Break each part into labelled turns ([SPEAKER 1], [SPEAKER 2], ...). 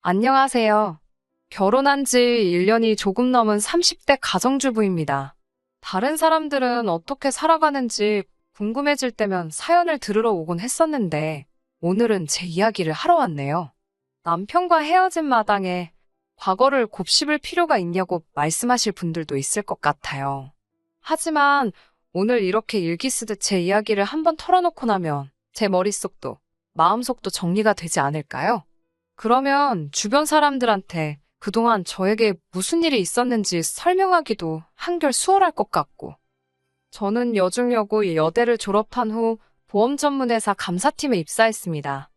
[SPEAKER 1] 안녕하세요. 결혼한 지 1년이 조금 넘은 30대 가정주부입니다. 다른 사람들은 어떻게 살아가는지 궁금해질 때면 사연을 들으러 오곤 했었는데, 오늘은 제 이야기를 하러 왔네요. 남편과 헤어진 마당에 과거를 곱씹을 필요가 있냐고 말씀하실 분들도 있을 것 같아요. 하지만 오늘 이렇게 일기 쓰듯 제 이야기를 한번 털어놓고 나면 제 머릿속도 마음속도 정리가 되지 않을까요? 그러면 주변 사람들한테 그동안 저에게 무슨 일이 있었는지 설명하기도 한결 수월할 것 같고, 저는 여중여고 여대를 졸업한 후 보험 전문회사 감사팀에 입사했습니다.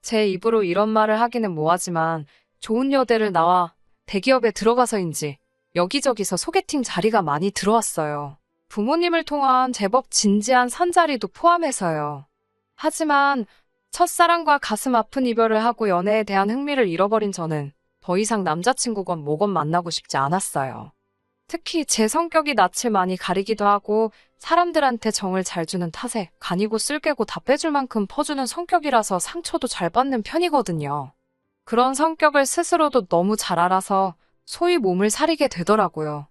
[SPEAKER 1] 제 입으로 이런 말을 하기는 뭐하지만 좋은 여대를 나와 대기업에 들어가서인지 여기저기서 소개팅 자리가 많이 들어왔어요. 부모님을 통한 제법 진지한 산자리도 포함해서요. 하지만 첫사랑과 가슴 아픈 이별을 하고 연애에 대한 흥미를 잃어버린 저는 더 이상 남자친구건 뭐건 만나고 싶지 않았어요. 특히 제 성격이 낯을 많이 가리기도 하고 사람들한테 정을 잘 주는 탓에 간이고 쓸개고 다 빼줄 만큼 퍼주는 성격이라서 상처도 잘 받는 편이거든요. 그런 성격을 스스로도 너무 잘 알아서 소위 몸을 사리게 되더라고요.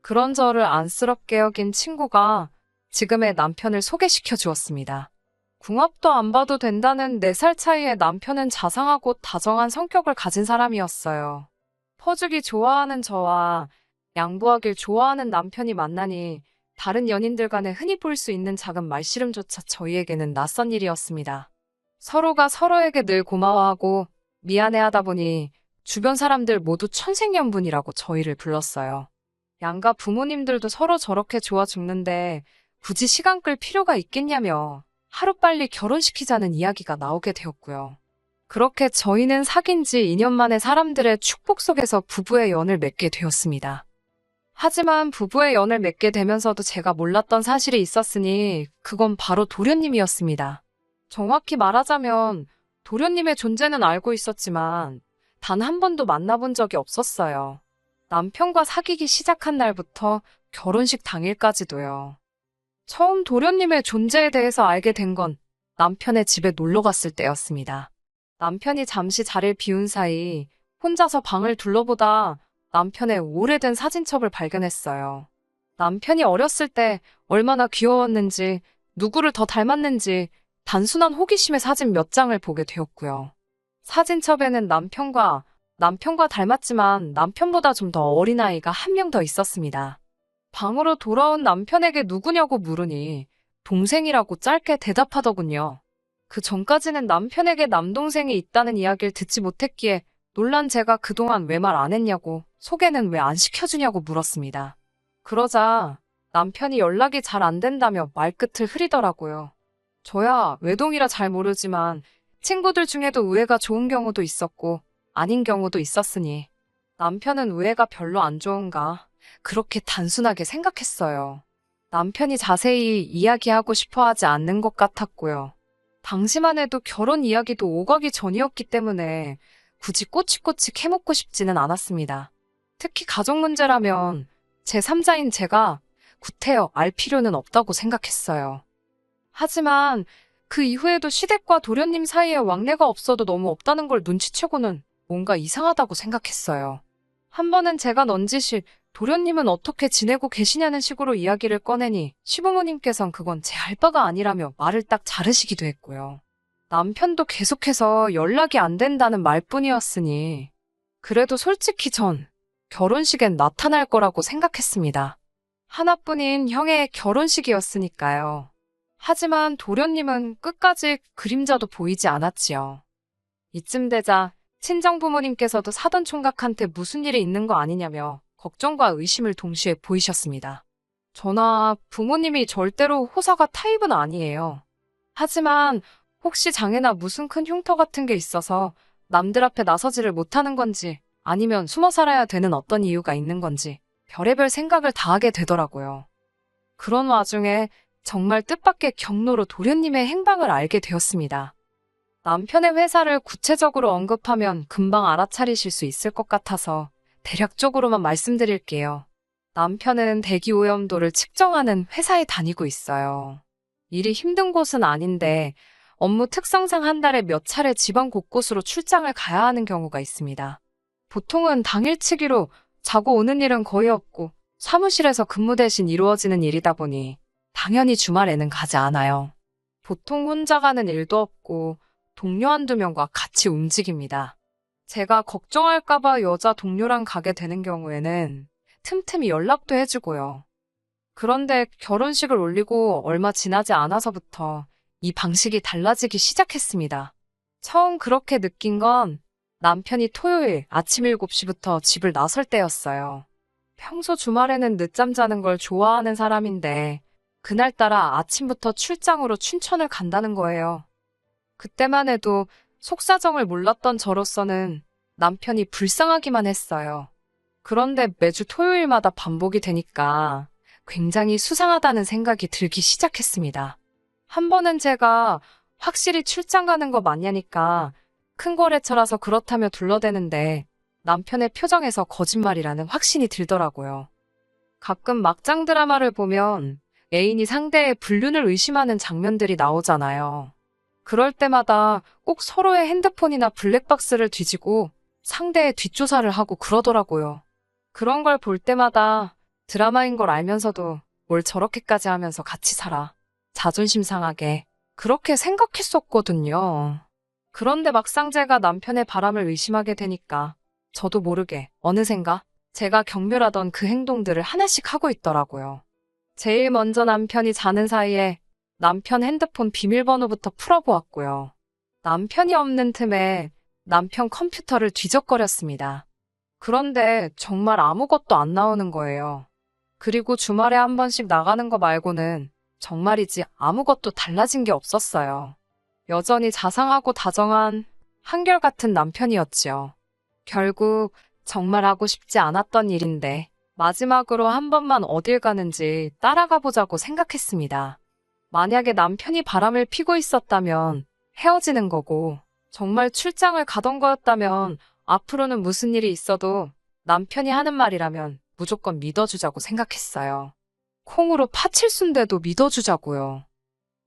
[SPEAKER 1] 그런 저를 안쓰럽게 여긴 친구가 지금의 남편을 소개시켜 주었습니다. 궁합도 안 봐도 된다는 4살 차이의 남편은 자상하고 다정한 성격을 가진 사람이었어요. 퍼주기 좋아하는 저와 양보하길 좋아하는 남편이 만나니 다른 연인들 간에 흔히 볼 수 있는 작은 말씨름조차 저희에게는 낯선 일이었습니다. 서로가 서로에게 늘 고마워하고 미안해하다 보니 주변 사람들 모두 천생연분이라고 저희를 불렀어요. 양가 부모님들도 서로 저렇게 좋아 죽는데 굳이 시간 끌 필요가 있겠냐며 하루빨리 결혼시키자는 이야기가 나오게 되었고요. 그렇게 저희는 사귄 지 2년 만에 사람들의 축복 속에서 부부의 연을 맺게 되었습니다. 하지만 부부의 연을 맺게 되면서도 제가 몰랐던 사실이 있었으니 그건 바로 도련님이었습니다. 정확히 말하자면 도련님의 존재는 알고 있었지만 단 한 번도 만나본 적이 없었어요. 남편과 사귀기 시작한 날부터 결혼식 당일까지도요. 처음 도련님의 존재에 대해서 알게 된 건 남편의 집에 놀러 갔을 때였습니다. 남편이 잠시 자리를 비운 사이 혼자서 방을 둘러보다 남편의 오래된 사진첩을 발견했어요. 남편이 어렸을 때 얼마나 귀여웠는지, 누구를 더 닮았는지 단순한 호기심의 사진 몇 장을 보게 되었고요. 사진첩에는 남편과 닮았지만 남편보다 좀 더 어린아이가 한 명 더 있었습니다. 방으로 돌아온 남편에게 누구냐고 물으니 동생이라고 짧게 대답하더군요. 그 전까지는 남편에게 남동생이 있다는 이야기를 듣지 못했기에 놀란 제가 그동안 왜 말 안 했냐고, 소개는 왜 안 시켜주냐고 물었습니다. 그러자 남편이 연락이 잘 안 된다며 말끝을 흐리더라고요. 저야 외동이라 잘 모르지만 친구들 중에도 우애가 좋은 경우도 있었고 아닌 경우도 있었으니 남편은 우애가 별로 안 좋은가, 그렇게 단순하게 생각했어요. 남편이 자세히 이야기하고 싶어 하지 않는 것 같았고요. 당시만 해도 결혼 이야기도 오가기 전이었기 때문에 굳이 꼬치꼬치 캐묻고 싶지는 않았습니다. 특히 가족 문제라면 제3자인 제가 구태여 알 필요는 없다고 생각했어요. 하지만 그 이후에도 시댁과 도련님 사이에 왕래가 없어도 너무 없다는 걸 눈치채고는 뭔가 이상하다고 생각했어요. 한 번은 제가 넌지시 도련님은 어떻게 지내고 계시냐는 식으로 이야기를 꺼내니 시부모님께선 그건 제 할 바가 아니라며 말을 딱 자르시기도 했고요. 남편도 계속해서 연락이 안 된다는 말뿐이었으니 그래도 솔직히 전 결혼식엔 나타날 거라고 생각했습니다. 하나뿐인 형의 결혼식이었으니까요. 하지만 도련님은 끝까지 그림자도 보이지 않았지요. 이쯤 되자 친정부모님께서도 사돈 총각한테 무슨 일이 있는 거 아니냐며 걱정과 의심을 동시에 보이셨습니다. 저나 부모님이 절대로 호사가 타입은 아니에요. 하지만 혹시 장애나 무슨 큰 흉터 같은 게 있어서 남들 앞에 나서지를 못하는 건지 아니면 숨어 살아야 되는 어떤 이유가 있는 건지 별의별 생각을 다 하게 되더라고요. 그런 와중에 정말 뜻밖의 경로로 도련님의 행방을 알게 되었습니다. 남편의 회사를 구체적으로 언급하면 금방 알아차리실 수 있을 것 같아서 대략적으로만 말씀드릴게요. 남편은 대기 오염도를 측정하는 회사에 다니고 있어요. 일이 힘든 곳은 아닌데 업무 특성상 한 달에 몇 차례 지방 곳곳으로 출장을 가야 하는 경우가 있습니다. 보통은 당일치기로 자고 오는 일은 거의 없고 사무실에서 근무 대신 이루어지는 일이다 보니 당연히 주말에는 가지 않아요. 보통 혼자 가는 일도 없고 동료 한두 명과 같이 움직입니다. 제가 걱정할까봐 여자 동료랑 가게 되는 경우에는 틈틈이 연락도 해주고요. 그런데 결혼식을 올리고 얼마 지나지 않아서부터 이 방식이 달라지기 시작했습니다. 처음 그렇게 느낀 건 남편이 토요일 아침 7시부터 집을 나설 때였어요. 평소 주말에는 늦잠 자는 걸 좋아하는 사람인데 그날따라 아침부터 출장으로 춘천을 간다는 거예요. 그때만 해도 속사정을 몰랐던 저로서는 남편이 불쌍하기만 했어요. 그런데 매주 토요일마다 반복이 되니까 굉장히 수상하다는 생각이 들기 시작했습니다. 한 번은 제가 확실히 출장 가는 거 맞냐니까 큰 거래처라서 그렇다며 둘러대는데 남편의 표정에서 거짓말이라는 확신이 들더라고요. 가끔 막장 드라마를 보면 애인이 상대의 불륜을 의심하는 장면들이 나오잖아요. 그럴 때마다 꼭 서로의 핸드폰이나 블랙박스를 뒤지고 상대의 뒷조사를 하고 그러더라고요. 그런 걸 볼 때마다 드라마인 걸 알면서도 뭘 저렇게까지 하면서 같이 살아. 자존심 상하게 그렇게 생각했었거든요. 그런데 막상 제가 남편의 바람을 의심하게 되니까 저도 모르게 어느샌가 제가 경멸하던 그 행동들을 하나씩 하고 있더라고요. 제일 먼저 남편이 자는 사이에 남편 핸드폰 비밀번호부터 풀어보았고요. 남편이 없는 틈에 남편 컴퓨터를 뒤적거렸습니다. 그런데 정말 아무것도 안 나오는 거예요. 그리고 주말에 한 번씩 나가는 거 말고는 정말이지 아무것도 달라진 게 없었어요. 여전히 자상하고 다정한 한결같은 남편이었지요. 결국 정말 하고 싶지 않았던 일인데 마지막으로 한 번만 어딜 가는지 따라가 보자고 생각했습니다. 만약에 남편이 바람을 피고 있었다면 헤어지는 거고 정말 출장을 가던 거였다면 앞으로는 무슨 일이 있어도 남편이 하는 말이라면 무조건 믿어주자고 생각했어요. 콩으로 파칠 순대도 믿어주자고요.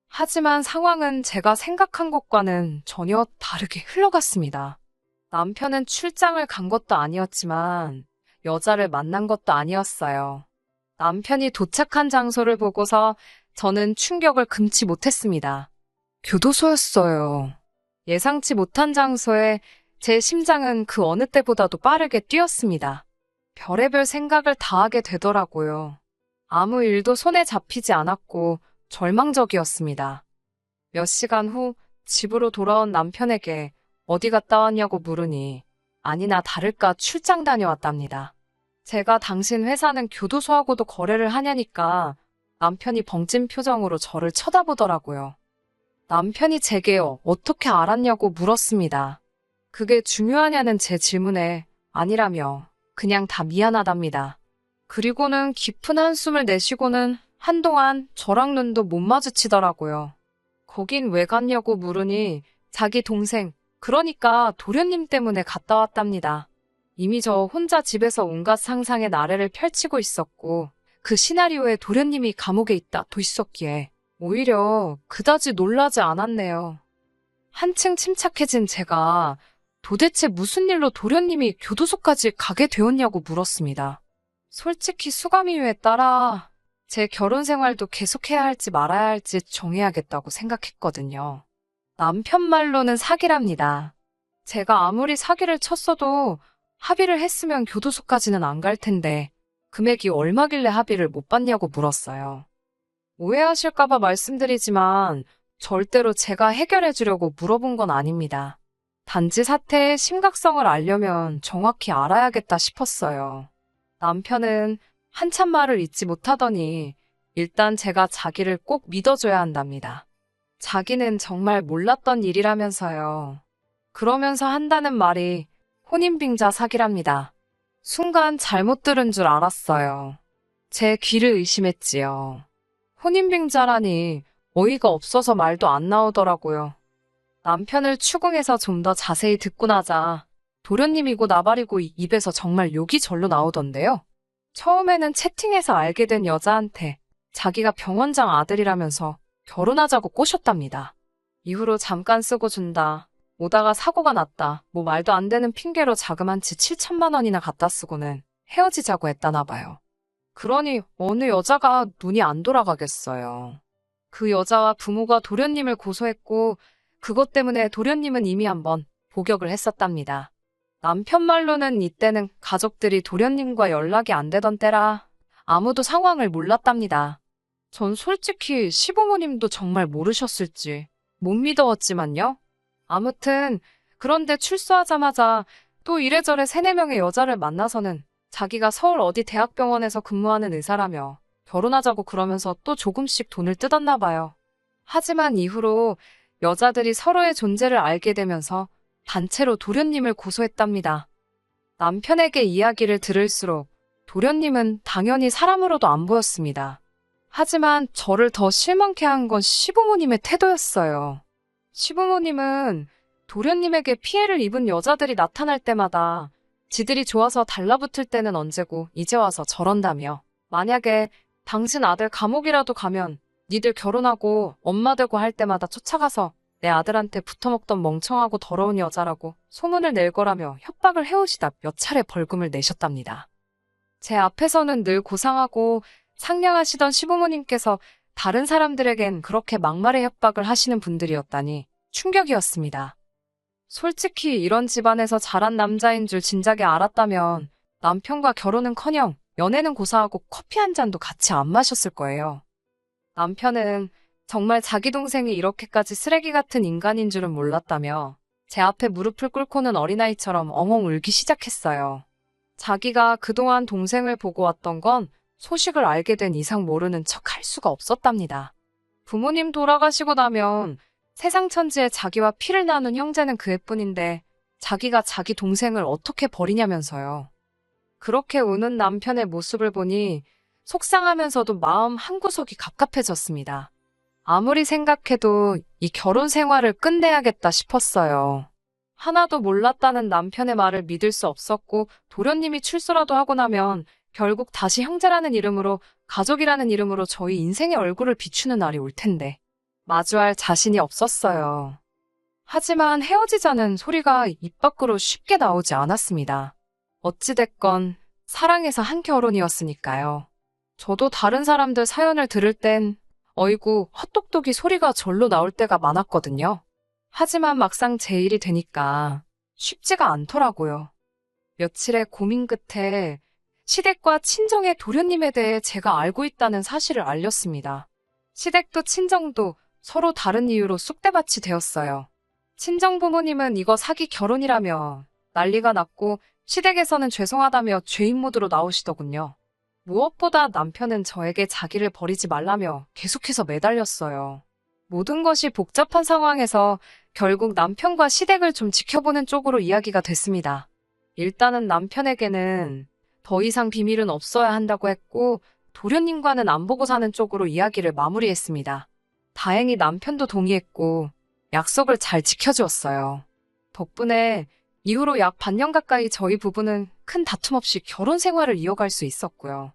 [SPEAKER 1] 하지만 상황은 제가 생각한 것과는 전혀 다르게 흘러갔습니다. 남편은 출장을 간 것도 아니었지만 여자를 만난 것도 아니었어요. 남편이 도착한 장소를 보고서 저는 충격을 금치 못했습니다. 교도소였어요. 예상치 못한 장소에 제 심장은 그 어느 때보다도 빠르게 뛰었습니다. 별의별 생각을 다 하게 되더라고요. 아무 일도 손에 잡히지 않았고 절망적이었습니다. 몇 시간 후 집으로 돌아온 남편에게 어디 갔다 왔냐고 물으니 아니나 다를까 출장 다녀왔답니다. 제가 당신 회사는 교도소하고도 거래를 하냐니까 남편이 벙찐 표정으로 저를 쳐다보더라고요. 남편이 제게 어떻게 알았냐고 물었습니다. 그게 중요하냐는 제 질문에 아니라며 그냥 다 미안하답니다. 그리고는 깊은 한숨을 내쉬고는 한동안 저랑 눈도 못 마주치더라고요. 거긴 왜 갔냐고 물으니 자기 동생, 그러니까 도련님 때문에 갔다 왔답니다. 이미 저 혼자 집에서 온갖 상상의 나래를 펼치고 있었고 그 시나리오에 도련님이 감옥에 있다도 있었기에 오히려 그다지 놀라지 않았네요. 한층 침착해진 제가 도대체 무슨 일로 도련님이 교도소까지 가게 되었냐고 물었습니다. 솔직히 수감 이유에 따라 제 결혼 생활도 계속해야 할지 말아야 할지 정해야겠다고 생각했거든요. 남편 말로는 사기랍니다. 제가 아무리 사기를 쳤어도 합의를 했으면 교도소까지는 안 갈 텐데 금액이 얼마길래 합의를 못 받냐고 물었어요. 오해하실까봐 말씀드리지만 절대로 제가 해결해 주려고 물어본 건 아닙니다. 단지 사태의 심각성을 알려면 정확히 알아야겠다 싶었어요. 남편은 한참 말을 잇지 못하더니 일단 제가 자기를 꼭 믿어줘야 한답니다. 자기는 정말 몰랐던 일이라면서요. 그러면서 한다는 말이 혼인빙자 사기랍니다. 순간 잘못 들은 줄 알았어요. 제 귀를 의심했지요. 혼인빙자라니 어이가 없어서 말도 안 나오더라고요. 남편을 추궁해서 좀 더 자세히 듣고 나자 도련님이고 나발이고 입에서 정말 욕이 절로 나오던데요. 처음에는 채팅에서 알게 된 여자한테 자기가 병원장 아들이라면서 결혼하자고 꼬셨답니다. 이후로 잠깐 쓰고 준다. 오다가 사고가 났다. 뭐 말도 안 되는 핑계로 자그만치 7천만 원이나 갖다 쓰고는 헤어지자고 했다나 봐요. 그러니 어느 여자가 눈이 안 돌아가겠어요. 그 여자와 부모가 도련님을 고소했고 그것 때문에 도련님은 이미 한번 복역을 했었답니다. 남편 말로는 이때는 가족들이 도련님과 연락이 안 되던 때라 아무도 상황을 몰랐답니다. 전 솔직히 시부모님도 정말 모르셨을지 못 믿어왔지만요. 아무튼 그런데 출소하자마자 또 이래저래 3-4명의 여자를 만나서는 자기가 서울 어디 대학병원에서 근무하는 의사라며 결혼하자고 그러면서 또 조금씩 돈을 뜯었나 봐요. 하지만 이후로 여자들이 서로의 존재를 알게 되면서 단체로 도련님을 고소했답니다. 남편에게 이야기를 들을수록 도련님은 당연히 사람으로도 안 보였습니다. 하지만 저를 더 실망케 한 건 시부모님의 태도였어요. 시부모님은 도련님에게 피해를 입은 여자들이 나타날 때마다 지들이 좋아서 달라붙을 때는 언제고 이제 와서 저런다며 만약에 당신 아들 감옥이라도 가면 니들 결혼하고 엄마 되고 할 때마다 쫓아가서 내 아들한테 붙어먹던 멍청하고 더러운 여자라고 소문을 낼 거라며 협박을 해오시다 몇 차례 벌금을 내셨답니다. 제 앞에서는 늘 고상하고 상냥하시던 시부모님께서 다른 사람들에겐 그렇게 막말의 협박을 하시는 분들이었다니 충격이었습니다. 솔직히 이런 집안에서 자란 남자인 줄 진작에 알았다면 남편과 결혼은커녕 연애는 고사하고 커피 한 잔도 같이 안 마셨을 거예요. 남편은 정말 자기 동생이 이렇게까지 쓰레기 같은 인간인 줄은 몰랐다며 제 앞에 무릎을 꿇고는 어린아이처럼 엉엉 울기 시작했어요. 자기가 그동안 동생을 보고 왔던 건 소식을 알게 된 이상 모르는 척 할 수가 없었답니다. 부모님 돌아가시고 나면 세상 천지에 자기와 피를 나눈 형제는 그 애뿐인데 자기가 자기 동생을 어떻게 버리냐면서요. 그렇게 우는 남편의 모습을 보니 속상하면서도 마음 한구석이 갑갑해졌습니다. 아무리 생각해도 이 결혼 생활을 끝내야겠다 싶었어요. 하나도 몰랐다는 남편의 말을 믿을 수 없었고 도련님이 출소라도 하고 나면 결국 다시 형제라는 이름으로 가족이라는 이름으로 저희 인생의 얼굴을 비추는 날이 올 텐데 마주할 자신이 없었어요. 하지만 헤어지자는 소리가 입 밖으로 쉽게 나오지 않았습니다. 어찌됐건 사랑해서 한 결혼이었으니까요. 저도 다른 사람들 사연을 들을 땐 어이구 헛똑똑이 소리가 절로 나올 때가 많았거든요. 하지만 막상 제 일이 되니까 쉽지가 않더라고요. 며칠의 고민 끝에 시댁과 친정의 도련님에 대해 제가 알고 있다는 사실을 알렸습니다. 시댁도 친정도 서로 다른 이유로 쑥대밭이 되었어요. 친정 부모님은 이거 사기 결혼이라며 난리가 났고 시댁에서는 죄송하다며 죄인 모드로 나오시더군요. 무엇보다 남편은 저에게 자기를 버리지 말라며 계속해서 매달렸어요. 모든 것이 복잡한 상황에서 결국 남편과 시댁을 좀 지켜보는 쪽으로 이야기가 됐습니다. 일단은 남편에게는 더 이상 비밀은 없어야 한다고 했고 도련님과는 안 보고 사는 쪽으로 이야기를 마무리했습니다. 다행히 남편도 동의했고 약속을 잘 지켜주었어요. 덕분에 이후로 약 반년 가까이 저희 부부는 큰 다툼 없이 결혼 생활을 이어갈 수 있었고요.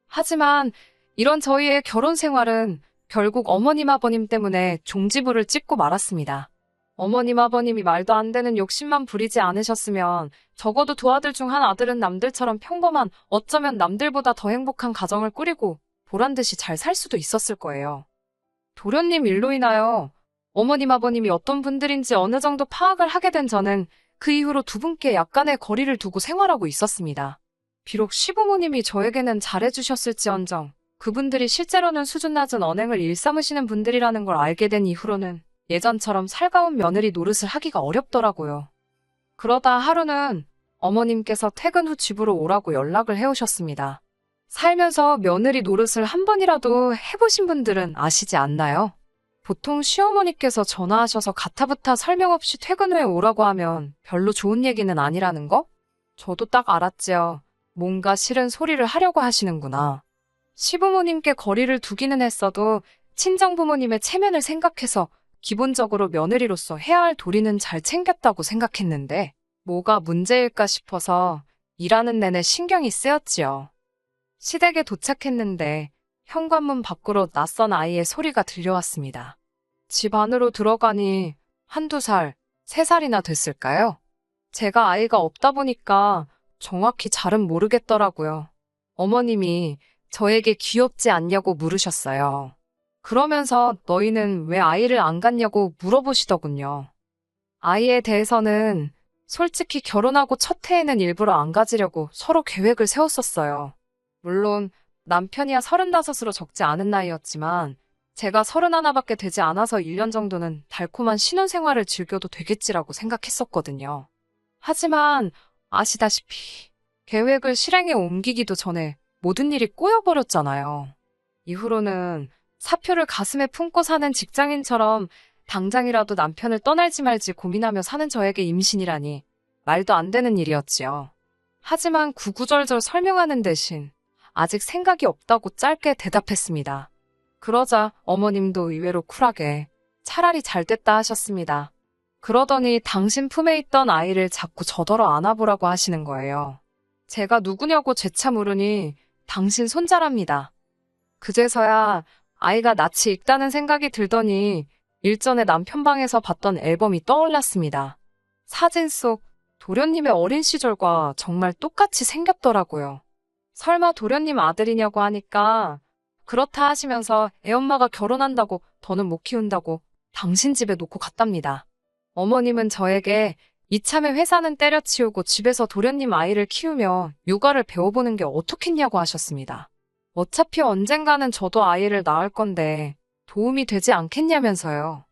[SPEAKER 1] 하지만 이런 저희의 결혼 생활은 결국 어머님 아버님 때문에 종지부를 찍고 말았습니다. 어머님 아버님이 말도 안 되는 욕심만 부리지 않으셨으면 적어도 두 아들 중 한 아들은 남들처럼 평범한 어쩌면 남들보다 더 행복한 가정을 꾸리고 보란듯이 잘 살 수도 있었을 거예요. 도련님 일로 인하여 어머님 아버님이 어떤 분들인지 어느 정도 파악을 하게 된 저는 그 이후로 두 분께 약간의 거리를 두고 생활하고 있었습니다. 비록 시부모님이 저에게는 잘해주셨을지언정 그분들이 실제로는 수준 낮은 언행을 일삼으시는 분들이라는 걸 알게 된 이후로는 예전처럼 살가운 며느리 노릇을 하기가 어렵더라고요. 그러다 하루는 어머님께서 퇴근 후 집으로 오라고 연락을 해오셨습니다. 살면서 며느리 노릇을 한 번이라도 해보신 분들은 아시지 않나요? 보통 시어머니께서 전화하셔서 가타부타 설명 없이 퇴근 후에 오라고 하면 별로 좋은 얘기는 아니라는 거? 저도 딱 알았지요. 뭔가 싫은 소리를 하려고 하시는구나. 시부모님께 거리를 두기는 했어도 친정부모님의 체면을 생각해서 기본적으로 며느리로서 해야 할 도리는 잘 챙겼다고 생각했는데 뭐가 문제일까 싶어서 일하는 내내 신경이 쓰였지요. 시댁에 도착했는데 현관문 밖으로 낯선 아이의 소리가 들려왔습니다. 집 안으로 들어가니 한두 살, 3살이나 됐을까요? 제가 아이가 없다 보니까 정확히 잘은 모르겠더라고요. 어머님이 저에게 귀엽지 않냐고 물으셨어요. 그러면서 너희는 왜 아이를 안 갖냐고 물어보시더군요. 아이에 대해서는 솔직히 결혼하고 첫 해에는 일부러 안 가지려고 서로 계획을 세웠었어요. 물론 남편이야 35으로 적지 않은 나이였지만 제가 31밖에 되지 않아서 1년 정도는 달콤한 신혼생활을 즐겨도 되겠지라고 생각했었거든요. 하지만 아시다시피 계획을 실행에 옮기기도 전에 모든 일이 꼬여버렸잖아요. 이후로는 사표를 가슴에 품고 사는 직장인처럼 당장이라도 남편을 떠날지 말지 고민하며 사는 저에게 임신이라니 말도 안 되는 일이었지요. 하지만 구구절절 설명하는 대신 아직 생각이 없다고 짧게 대답했습니다. 그러자 어머님도 의외로 쿨하게 차라리 잘 됐다 하셨습니다. 그러더니 당신 품에 있던 아이를 자꾸 저더러 안아보라고 하시는 거예요. 제가 누구냐고 재차 물으니 당신 손자랍니다. 그제서야 아이가 낯이 익다는 생각이 들더니 일전에 남편 방에서 봤던 앨범이 떠올랐습니다. 사진 속 도련님의 어린 시절과 정말 똑같이 생겼더라고요. 설마 도련님 아들이냐고 하니까 그렇다 하시면서 애엄마가 결혼한다고 더는 못 키운다고 당신 집에 놓고 갔답니다. 어머님은 저에게 이참에 회사는 때려치우고 집에서 도련님 아이를 키우며 요가를 배워보는 게 어떻겠냐고 하셨습니다. 어차피 언젠가는 저도 아이를 낳을 건데 도움이 되지 않겠냐면서요.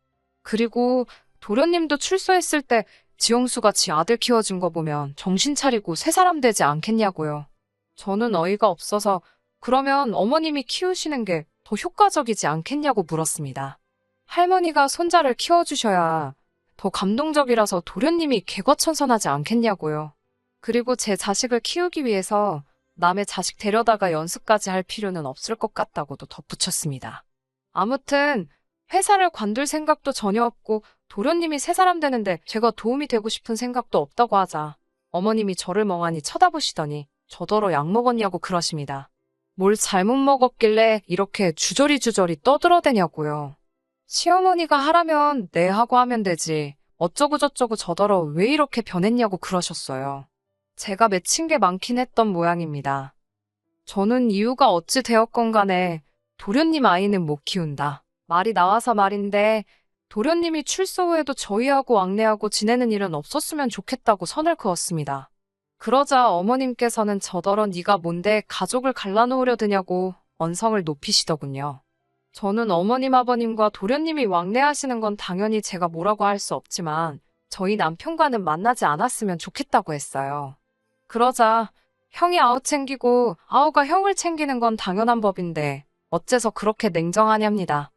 [SPEAKER 1] 그리고 도련님도 출소했을 때 지영수가 지 아들 키워준 거 보면 정신 차리고 새 사람 되지 않겠냐고요. 저는 어이가 없어서 그러면 어머님이 키우시는 게 더 효과적이지 않겠냐고 물었습니다. 할머니가 손자를 키워주셔야 더 감동적이라서 도련님이 개과천선하지 않겠냐고요. 그리고 제 자식을 키우기 위해서 남의 자식 데려다가 연수까지 할 필요는 없을 것 같다고도 덧붙였습니다. 아무튼 회사를 관둘 생각도 전혀 없고 도련님이 새 사람 되는데 제가 도움이 되고 싶은 생각도 없다고 하자 어머님이 저를 멍하니 쳐다보시더니 저더러 약 먹었냐고 그러십니다. 뭘 잘못 먹었길래 이렇게 주저리 떠들어대냐고요. 시어머니가 하라면 네 하고 하면 되지. 어쩌고 저쩌고 저더러 왜 이렇게 변했냐고 그러셨어요. 제가 맺힌 게 많긴 했던 모양입니다. 저는 이유가 어찌 되었건 간에 도련님 아이는 못 키운다. 말이 나와서 말인데 도련님이 출소 후에도 저희하고 왕래하고 지내는 일은 없었으면 좋겠다고 선을 그었습니다. 그러자 어머님께서는 저더러 네가 뭔데 가족을 갈라놓으려 드냐고 언성을 높이시더군요. 저는 어머님 아버님과 도련님이 왕래하시는 건 당연히 제가 뭐라고 할 수 없지만 저희 남편과는 만나지 않았으면 좋겠다고 했어요. 그러자 형이 아우 챙기고 아우가 형을 챙기는 건 당연한 법인데 어째서 그렇게 냉정하냐입니다.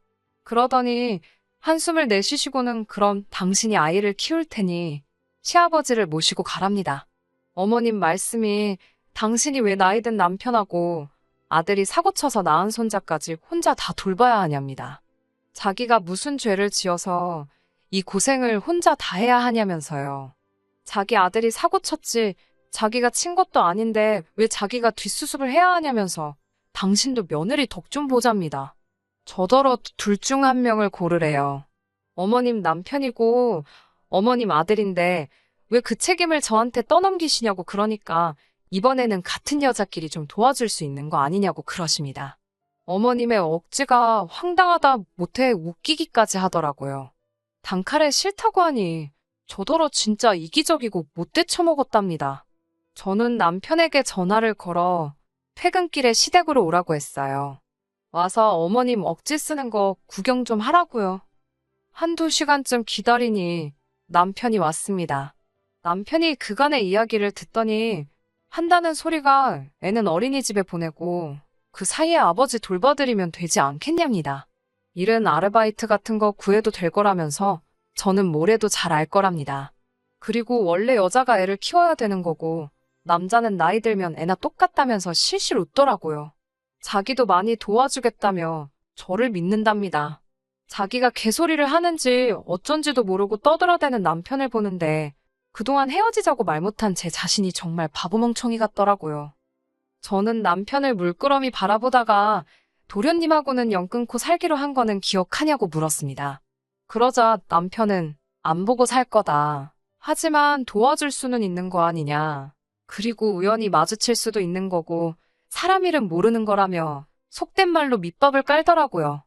[SPEAKER 1] 그러더니 한숨을 내쉬시고는 그럼 당신이 아이를 키울 테니 시아버지를 모시고 가랍니다. 어머님 말씀이 당신이 왜 나이든 남편하고 아들이 사고쳐서 낳은 손자까지 혼자 다 돌봐야 하냐입니다. 자기가 무슨 죄를 지어서 이 고생을 혼자 다 해야 하냐면서요. 자기 아들이 사고쳤지 자기가 친 것도 아닌데 왜 자기가 뒷수습을 해야 하냐면서 당신도 며느리 덕 좀 보잡니다. 저더러 둘 중 한 명을 고르래요. 어머님 남편이고 어머님 아들인데 왜 그 책임을 저한테 떠넘기시냐고 그러니까 이번에는 같은 여자끼리 좀 도와줄 수 있는 거 아니냐고 그러십니다. 어머님의 억지가 황당하다 못해 웃기기까지 하더라고요. 단칼에 싫다고 하니 저더러 진짜 이기적이고 못돼 처먹었답니다. 저는 남편에게 전화를 걸어 퇴근길에 시댁으로 오라고 했어요. 와서 어머님 억지 쓰는 거 구경 좀 하라고요. 한두 시간쯤 기다리니 남편이 왔습니다. 남편이 그간의 이야기를 듣더니 한다는 소리가 애는 어린이집에 보내고 그 사이에 아버지 돌봐드리면 되지 않겠냐입니다. 일은 아르바이트 같은 거 구해도 될 거라면서 저는 뭐래도 잘 알 거랍니다. 그리고 원래 여자가 애를 키워야 되는 거고 남자는 나이 들면 애나 똑같다면서 실실 웃더라고요. 자기도 많이 도와주겠다며 저를 믿는답니다. 자기가 개소리를 하는지 어쩐지도 모르고 떠들어대는 남편을 보는데 그동안 헤어지자고 말 못한 제 자신이 정말 바보멍청이 같더라고요. 저는 남편을 물끄러미 바라보다가 도련님하고는 연 끊고 살기로 한 거는 기억하냐고 물었습니다. 그러자 남편은 안 보고 살 거다. 하지만 도와줄 수는 있는 거 아니냐. 그리고 우연히 마주칠 수도 있는 거고 사람 이름 모르는 거라며 속된 말로 밑밥을 깔더라고요.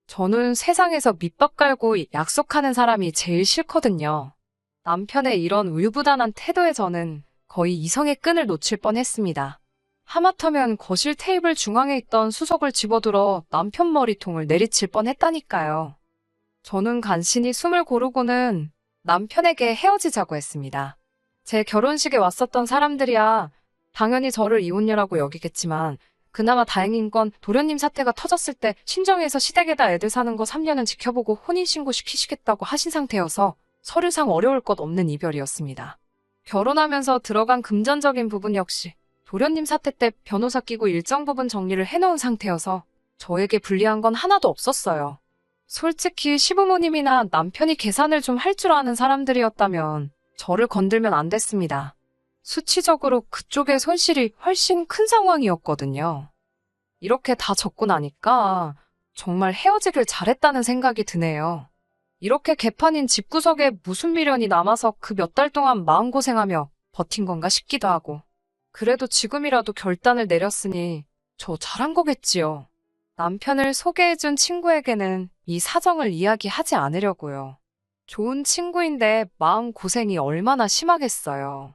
[SPEAKER 1] 저는 세상에서 밑밥 깔고 약속하는 사람이 제일 싫거든요. 남편의 이런 우유부단한 태도에 저는 거의 이성의 끈을 놓칠 뻔했습니다. 하마터면 거실 테이블 중앙에 있던 수석을 집어들어 남편 머리통을 내리칠 뻔했다니까요. 저는 간신히 숨을 고르고는 남편에게 헤어지자고 했습니다. 제 결혼식에 왔었던 사람들이야 당연히 저를 이혼녀라고 여기겠지만 그나마 다행인 건 도련님 사태가 터졌을 때 친정에서 시댁에다 애들 사는 거 3년은 지켜보고 혼인신고 시키시겠다고 하신 상태여서 서류상 어려울 것 없는 이별이었습니다. 결혼하면서 들어간 금전적인 부분 역시 도련님 사태 때 변호사 끼고 일정 부분 정리를 해놓은 상태여서 저에게 불리한 건 하나도 없었어요. 솔직히 시부모님이나 남편이 계산을 좀 할 줄 아는 사람들이었다면 저를 건들면 안 됐습니다. 수치적으로 그쪽의 손실이 훨씬 큰 상황이었거든요. 이렇게 다 적고 나니까 정말 헤어지길 잘했다는 생각이 드네요. 이렇게 개판인 집구석에 무슨 미련이 남아서 그 몇 달 동안 마음고생하며 버틴 건가 싶기도 하고. 그래도 지금이라도 결단을 내렸으니 저 잘한 거겠지요. 남편을 소개해준 친구에게는 이 사정을 이야기하지 않으려고요. 좋은 친구인데 마음고생이 얼마나 심하겠어요.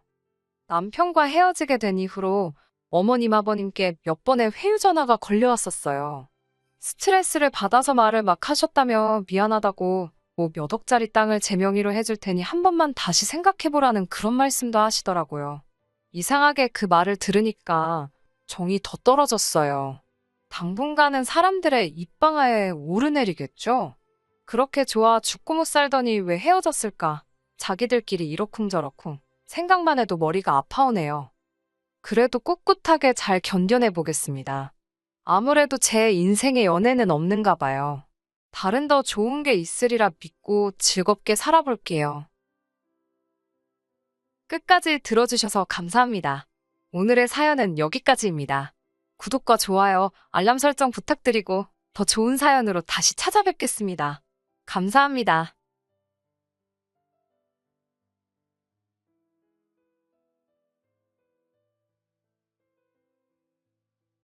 [SPEAKER 1] 남편과 헤어지게 된 이후로 어머님 아버님께 몇 번의 회유 전화가 걸려왔었어요. 스트레스를 받아서 말을 막 하셨다며 미안하다고 뭐 몇 억짜리 땅을 제 명의로 해줄 테니 한 번만 다시 생각해보라는 그런 말씀도 하시더라고요. 이상하게 그 말을 들으니까 정이 더 떨어졌어요. 당분간은 사람들의 입방아에 오르내리겠죠? 그렇게 좋아 죽고 못 살더니 왜 헤어졌을까? 자기들끼리 이러쿵저러쿵. 생각만 해도 머리가 아파오네요. 그래도 꿋꿋하게 잘 견뎌내 보겠습니다. 아무래도 제 인생에 연애는 없는가 봐요. 다른 더 좋은 게 있으리라 믿고 즐겁게 살아볼게요. 끝까지 들어주셔서 감사합니다. 오늘의 사연은 여기까지입니다. 구독과 좋아요, 알람 설정 부탁드리고 더 좋은 사연으로 다시 찾아뵙겠습니다. 감사합니다.